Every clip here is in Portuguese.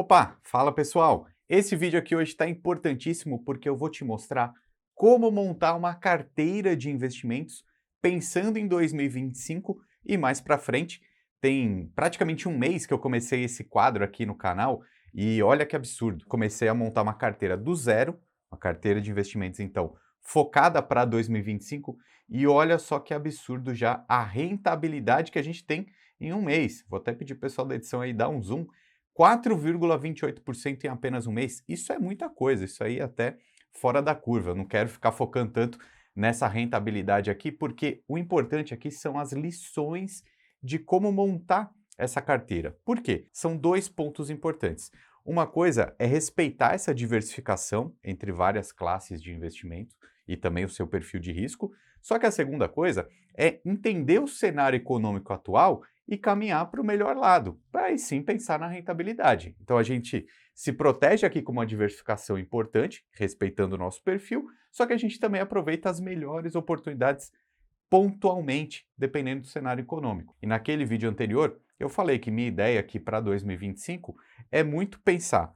Opa, fala pessoal! Esse vídeo aqui hoje está importantíssimo porque eu vou te mostrar como montar uma carteira de investimentos pensando em 2025 e mais para frente. Tem praticamente um mês que eu comecei esse quadro aqui no canal e olha que absurdo. Comecei a montar uma carteira do zero, uma carteira de investimentos então focada para 2025 e olha só que absurdo já a rentabilidade que a gente tem em um mês. Vou até pedir o pessoal da edição aí dar um zoom. 4,28% em apenas um mês, isso é muita coisa, isso aí até fora da curva. Eu não quero ficar focando tanto nessa rentabilidade aqui, porque o importante aqui são as lições de como montar essa carteira. Por quê? São dois pontos importantes. Uma coisa é respeitar essa diversificação entre várias classes de investimento e também o seu perfil de risco. Só que a segunda coisa é entender o cenário econômico atual e caminhar para o melhor lado, para aí sim pensar na rentabilidade. Então a gente se protege aqui com uma diversificação importante, respeitando o nosso perfil, só que a gente também aproveita as melhores oportunidades pontualmente, dependendo do cenário econômico. E naquele vídeo anterior, eu falei que minha ideia aqui para 2025 é muito pensar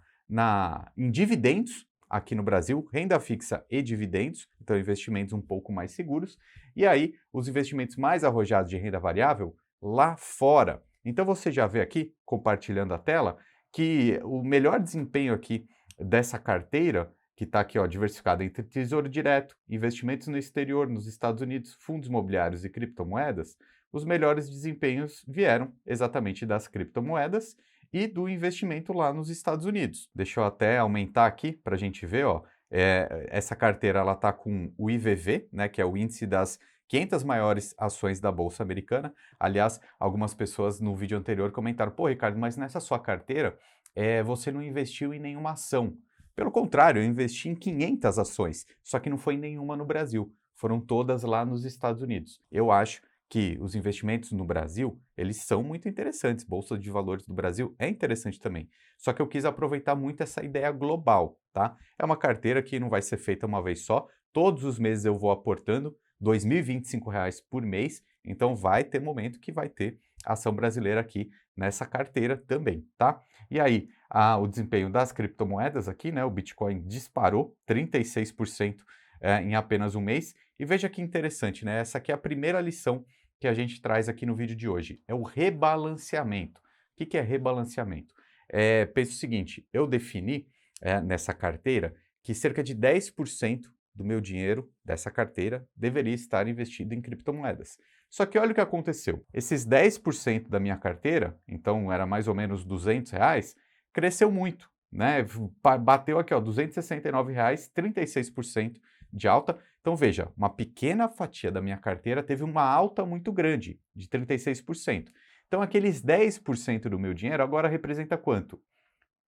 em dividendos aqui no Brasil, renda fixa e dividendos, então investimentos um pouco mais seguros, e aí os investimentos mais arrojados de renda variável lá fora. Então você já vê aqui, compartilhando a tela, que o melhor desempenho aqui dessa carteira, que está aqui ó, diversificada entre tesouro direto, investimentos no exterior, nos Estados Unidos, fundos imobiliários e criptomoedas, os melhores desempenhos vieram exatamente das criptomoedas e do investimento lá nos Estados Unidos. Deixa eu até aumentar aqui para a gente ver, ó, essa carteira ela está com o IVV, né, que é o índice das 500 maiores ações da Bolsa Americana. Aliás, algumas pessoas no vídeo anterior comentaram, pô, Ricardo, mas nessa sua carteira você não investiu em nenhuma ação. Pelo contrário, eu investi em 500 ações, só que não foi nenhuma no Brasil, foram todas lá nos Estados Unidos. Eu acho que os investimentos no Brasil, eles são muito interessantes. Bolsa de Valores do Brasil é interessante também. Só que eu quis aproveitar muito essa ideia global, tá? É uma carteira que não vai ser feita uma vez só. Todos os meses eu vou aportando R$ 2.025 por mês. Então vai ter momento que vai ter ação brasileira aqui nessa carteira também, tá? E aí, o desempenho das criptomoedas aqui, né? O Bitcoin disparou 36% em apenas um mês. E veja que interessante, né? Essa aqui é a primeira lição que a gente traz aqui no vídeo de hoje. É o rebalanceamento. O que é rebalanceamento? Pense o seguinte, eu defini nessa carteira que cerca de 10% do meu dinheiro dessa carteira deveria estar investido em criptomoedas. Só que olha o que aconteceu. Esses 10% da minha carteira, então era mais ou menos R$ 200, cresceu muito, né? Bateu aqui, ó, R$ 269, 36% de alta. Então veja, uma pequena fatia da minha carteira teve uma alta muito grande, de 36%. Então aqueles 10% do meu dinheiro agora representa quanto?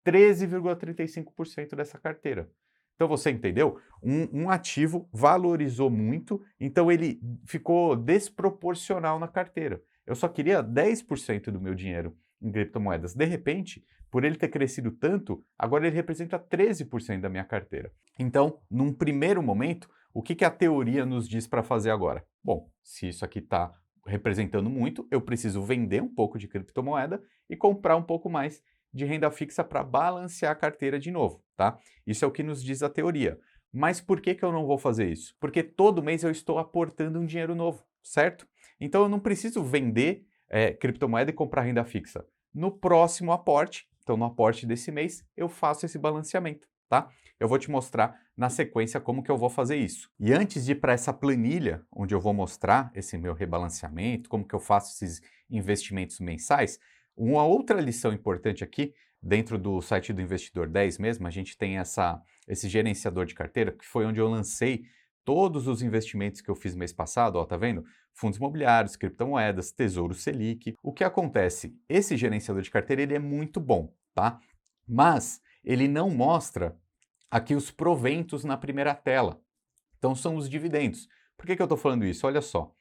13,35% dessa carteira. Então você entendeu? Um ativo valorizou muito, então ele ficou desproporcional na carteira. Eu só queria 10% do meu dinheiro em criptomoedas. De repente, por ele ter crescido tanto, agora ele representa 13% da minha carteira. Então, num primeiro momento, o que a teoria nos diz para fazer agora? Bom, se isso aqui está representando muito, eu preciso vender um pouco de criptomoeda e comprar um pouco mais de renda fixa para balancear a carteira de novo, tá? Isso é o que nos diz a teoria. Mas por que eu não vou fazer isso? Porque todo mês eu estou aportando um dinheiro novo, certo? Então eu não preciso vender criptomoeda e comprar renda fixa. No próximo aporte, então no aporte desse mês, eu faço esse balanceamento, tá? Eu vou te mostrar na sequência como que eu vou fazer isso. E antes de ir para essa planilha, onde eu vou mostrar esse meu rebalanceamento, como que eu faço esses investimentos mensais, uma outra lição importante aqui, dentro do site do Investidor 10 mesmo, a gente tem esse gerenciador de carteira, que foi onde eu lancei todos os investimentos que eu fiz mês passado, ó, tá vendo? Fundos imobiliários, criptomoedas, Tesouro Selic. O que acontece? Esse gerenciador de carteira ele é muito bom, tá? Mas ele não mostra aqui os proventos na primeira tela. Então são os dividendos. Por que eu estou falando isso? Olha só.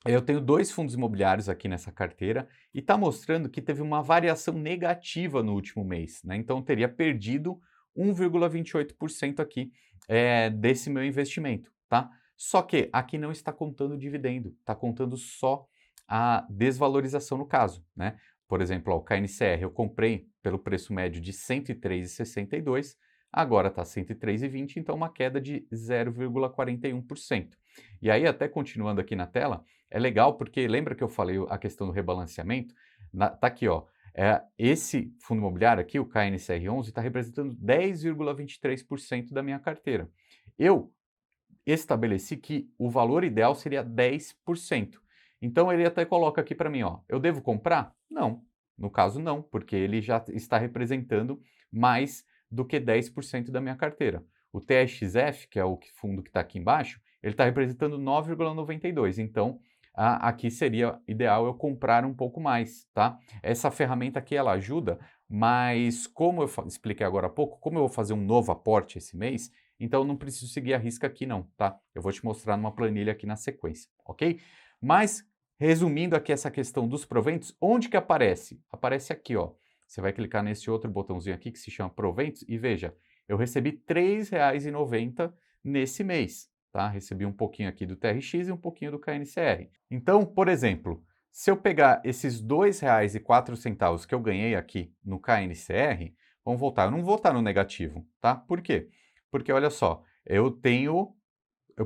Eu tenho 2 fundos imobiliários aqui nessa carteira e está mostrando que teve uma variação negativa no último mês, né? Então eu teria perdido 1,28% aqui desse meu investimento, tá? Só que aqui não está contando o dividendo, está contando só a desvalorização no caso, né? por exemplo, ó, o KNCR eu comprei pelo preço médio de R$ 103,62, agora está R$ 103,20, então uma queda de 0,41%. E aí, até continuando aqui na tela, é legal porque lembra que eu falei a questão do rebalanceamento? Tá aqui, ó. Esse fundo imobiliário aqui, o KNCR11, está representando 10,23% da minha carteira. Eu estabeleci que o valor ideal seria 10%. Então ele até coloca aqui para mim, ó, eu devo comprar? Não, no caso não, porque ele já está representando mais do que 10% da minha carteira. O TXF, que é o fundo que está aqui embaixo, ele está representando 9,92%. Então aqui seria ideal eu comprar um pouco mais, tá? Essa ferramenta aqui ela ajuda, mas como eu expliquei agora há pouco, como eu vou fazer um novo aporte esse mês, então não preciso seguir a risca aqui não, tá? Eu vou te mostrar numa planilha aqui na sequência, ok? Mas, resumindo aqui essa questão dos proventos, onde que aparece? Aparece aqui, ó. Você vai clicar nesse outro botãozinho aqui que se chama proventos e veja, eu recebi R$ 3,90 nesse mês, tá? Recebi um pouquinho aqui do TRX e um pouquinho do KNCR. Então, por exemplo, se eu pegar esses R$ 2,04 que eu ganhei aqui no KNCR, vamos voltar, eu não vou estar no negativo, tá? Por quê? Porque olha só, eu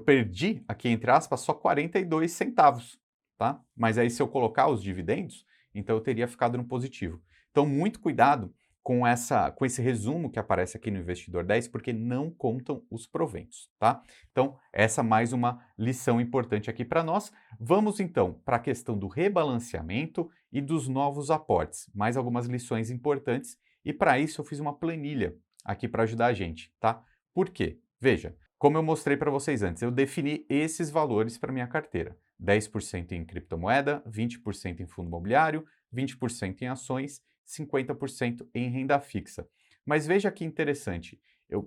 perdi aqui entre aspas só 42 centavos, tá? Mas aí se eu colocar os dividendos, então eu teria ficado no positivo. Então muito cuidado com esse resumo que aparece aqui no Investidor 10, porque não contam os proventos, tá? Então essa mais uma lição importante aqui para nós. Vamos então para a questão do rebalanceamento e dos novos aportes. Mais algumas lições importantes e para isso eu fiz uma planilha aqui para ajudar a gente, tá? Por quê? Veja, como eu mostrei para vocês antes, eu defini esses valores para minha carteira. 10% em criptomoeda, 20% em fundo imobiliário, 20% em ações, 50% em renda fixa. Mas veja que interessante,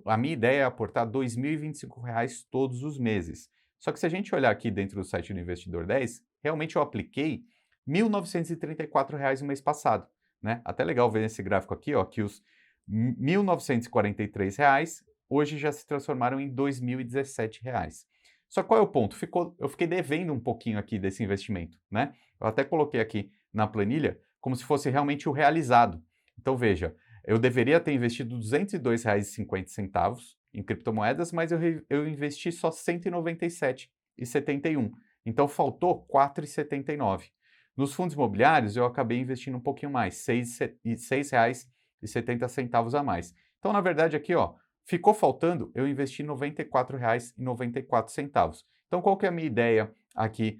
a minha ideia é aportar R$ 2.025 todos os meses. Só que se a gente olhar aqui dentro do site do Investidor 10, realmente eu apliquei R$ 1.934 no mês passado. Né? Até legal ver nesse gráfico aqui, ó, que os R$ 1.943 hoje já se transformaram em R$ 2.017. Só que qual é o ponto? Eu fiquei devendo um pouquinho aqui desse investimento, né? Eu até coloquei aqui na planilha como se fosse realmente o realizado. Então veja, eu deveria ter investido R$ 202,50 em criptomoedas, mas eu investi só R$ 197,71. Então faltou R$ 4,79. Nos fundos imobiliários eu acabei investindo um pouquinho mais, R$ 6,70 a mais. Então na verdade aqui, ó, ficou faltando, eu investi R$ 94,94. Então, qual que é a minha ideia aqui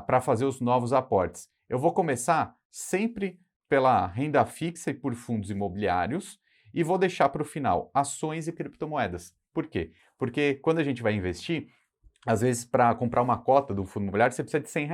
para fazer os novos aportes? Eu vou começar sempre pela renda fixa e por fundos imobiliários e vou deixar para o final ações e criptomoedas. Por quê? Porque quando a gente vai investir, às vezes para comprar uma cota do fundo imobiliário você precisa de R$ 100.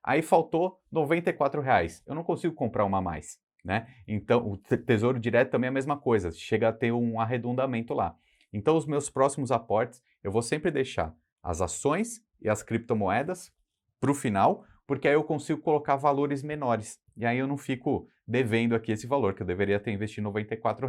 Aí faltou R$ 94. Eu não consigo comprar uma a mais. Né? Então, o Tesouro Direto também é a mesma coisa, chega a ter um arredondamento lá. Então, os meus próximos aportes, eu vou sempre deixar as ações e as criptomoedas para o final, porque aí eu consigo colocar valores menores. E aí eu não fico devendo aqui esse valor, que eu deveria ter investido R$ 94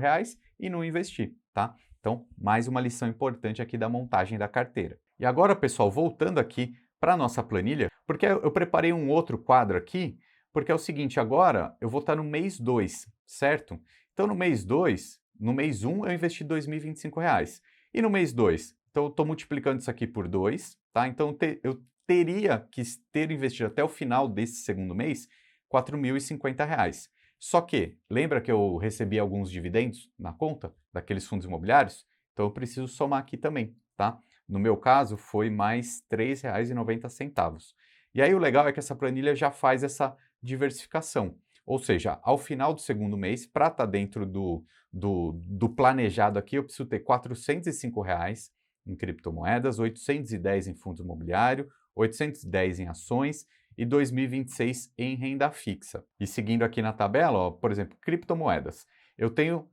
e não investi, tá? Então, mais uma lição importante aqui da montagem da carteira. E agora, pessoal, voltando aqui para a nossa planilha, porque eu preparei um outro quadro aqui, porque é o seguinte, agora eu vou estar no mês 2, certo? Então no mês 2, no mês 1 eu investi R$ 2.025. E no mês 2, então eu estou multiplicando isso aqui por 2, tá? Então eu teria que ter investido até o final desse segundo mês R$ 4.050. Só que, lembra que eu recebi alguns dividendos na conta daqueles fundos imobiliários? Então eu preciso somar aqui também, tá? No meu caso foi mais R$ 3,90. E aí o legal é que essa planilha já faz essa diversificação. Ou seja, ao final do segundo mês, para estar dentro do planejado aqui, eu preciso ter R$ 405 em criptomoedas, 810 em fundo imobiliário, 810 em ações e 2026 em renda fixa. E seguindo aqui na tabela, ó, por exemplo, criptomoedas, eu tenho R$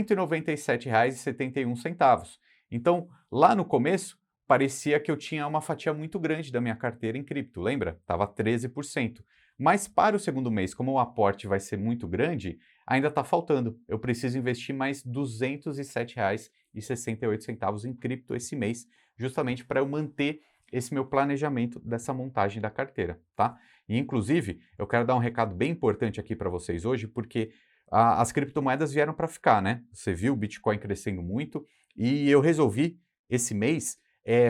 197,71. Então, lá no começo, parecia que eu tinha uma fatia muito grande da minha carteira em cripto, lembra? Estava 13%. Mas para o segundo mês, como o aporte vai ser muito grande, ainda está faltando. Eu preciso investir mais R$ 207,68 em cripto esse mês, justamente para eu manter esse meu planejamento dessa montagem da carteira, tá? E, inclusive, eu quero dar um recado bem importante aqui para vocês hoje, porque as criptomoedas vieram para ficar, né? Você viu o Bitcoin crescendo muito e eu resolvi, esse mês,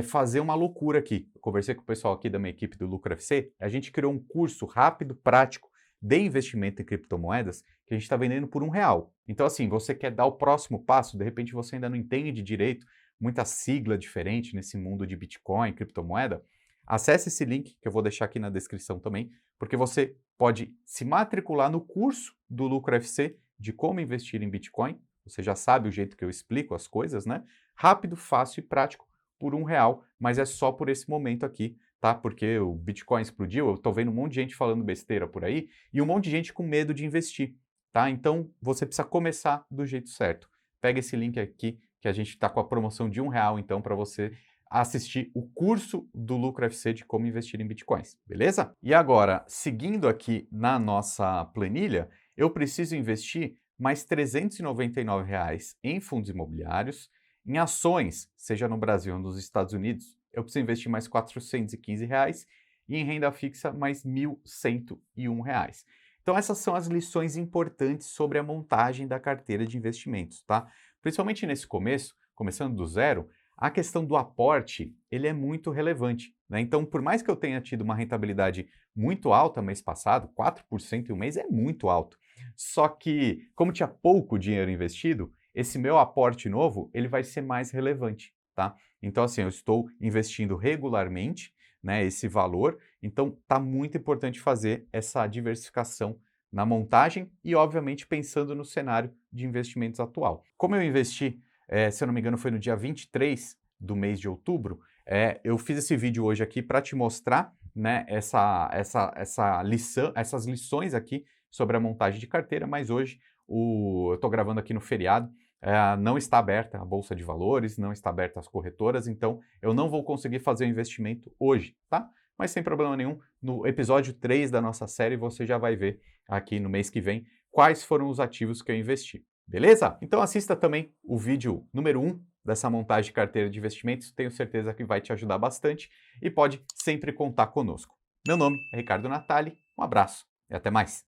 fazer uma loucura aqui. Eu conversei com o pessoal aqui da minha equipe do Lucro FC, a gente criou um curso rápido, prático, de investimento em criptomoedas que a gente está vendendo por R$ 1. Então, assim, você quer dar o próximo passo, de repente você ainda não entende direito, muita sigla diferente nesse mundo de Bitcoin, criptomoeda, acesse esse link que eu vou deixar aqui na descrição também, porque você pode se matricular no curso do Lucro FC de como investir em Bitcoin. Você já sabe o jeito que eu explico as coisas, né? Rápido, fácil e prático por R$ 1, mas é só por esse momento aqui, tá? Porque o Bitcoin explodiu, eu tô vendo um monte de gente falando besteira por aí e um monte de gente com medo de investir, tá? Então você precisa começar do jeito certo. Pega esse link aqui que a gente está com a promoção de R$ 1, então, para você assistir o curso do Lucro FC de como investir em Bitcoins, beleza? E agora, seguindo aqui na nossa planilha, eu preciso investir mais R$ 399 em fundos imobiliários, em ações, seja no Brasil ou nos Estados Unidos, eu preciso investir mais R$ 415 e em renda fixa mais R$ 1.101. Então essas são as lições importantes sobre a montagem da carteira de investimentos, tá? Principalmente nesse começo, começando do zero, a questão do aporte, ele é muito relevante, né? Então, por mais que eu tenha tido uma rentabilidade muito alta mês passado, 4% em um mês é muito alto. Só que, como tinha pouco dinheiro investido, esse meu aporte novo, ele vai ser mais relevante, tá? Então, assim, eu estou investindo regularmente, né, esse valor, então tá muito importante fazer essa diversificação na montagem e, obviamente, pensando no cenário de investimentos atual. Como eu investi, se eu não me engano, foi no dia 23 do mês de outubro, eu fiz esse vídeo hoje aqui para te mostrar, né, essas lições aqui sobre a montagem de carteira, mas hoje eu estou gravando aqui no feriado, não está aberta a Bolsa de Valores, não está aberta as corretoras, então eu não vou conseguir fazer o investimento hoje, tá? Mas sem problema nenhum, no episódio 3 da nossa série você já vai ver aqui no mês que vem quais foram os ativos que eu investi, beleza? Então assista também o vídeo número 1 dessa montagem de carteira de investimentos, tenho certeza que vai te ajudar bastante e pode sempre contar conosco. Meu nome é Ricardo Natali, um abraço e até mais!